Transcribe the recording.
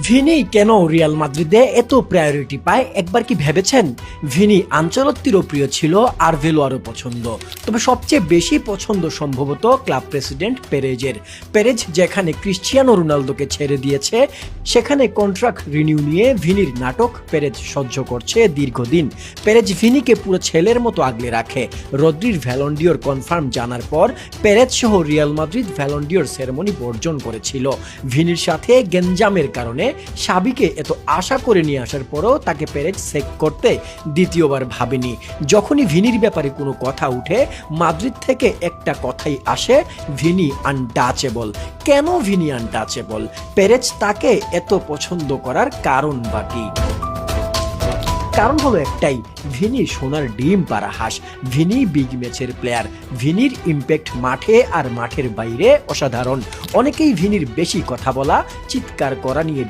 Vini কেন Real মাদ্রিদে এত priority পায় একবার কি ভেবেছেন? ভিনি আনচেলত্তিরও প্রিয় ছিল আর ভেলোয়ারও পছন্দ, তবে সবচেয়ে বেশি পছন্দ সম্ভবত ক্লাব প্রেসিডেন্ট পেরেজের। পেরেজ যেখানে ক্রিশ্চিয়ানো রোনালদোকে ছেড়ে দিয়েছে সেখানে কন্ট্রাক্ট রিনিউ নিয়ে ভিনির নাটক পেরেজ সহ্য করছে দীর্ঘদিন। পেরেজ ভিনিকে পুরো ছেলের মতো আগলে রাখে। রদ্রির ভ্যালন্ডিওর কনফার্ম জানার পর পেরেজ সহ রিয়াল মাদ্রিদ ভ্যালন্ডিওর সেরেমনি বর্জন করেছিল। ভিনির সাথে গেঞ্জামের কারণে সাবিকে এত আশা করে নিয়ে আসার পরও তাকে পেরেজ সেক করতে দ্বিতীয়বার ভাবেনি। যখনই ভিনির ব্যাপারে কোনো কথা উঠে মাদ্রিদ থেকে একটা কথাই আসে, ভিনি আনটাচেবল। কেন ভিনি আনটাচেবল? পেরেজ তাকে এত পছন্দ করার কারণ বাকি? কারণ হলো একটাই, ভিনি সোনার ডিম পাড়া হাঁস। ভিনি বিগ ম্যাচের প্লেয়ার। ভিনির ইম্প্যাক্ট মাঠে আর মাঠের বাইরে অসাধারণ। অনেকেই ভিনির বেশি কথা বলা, চিৎকার করা নিয়ে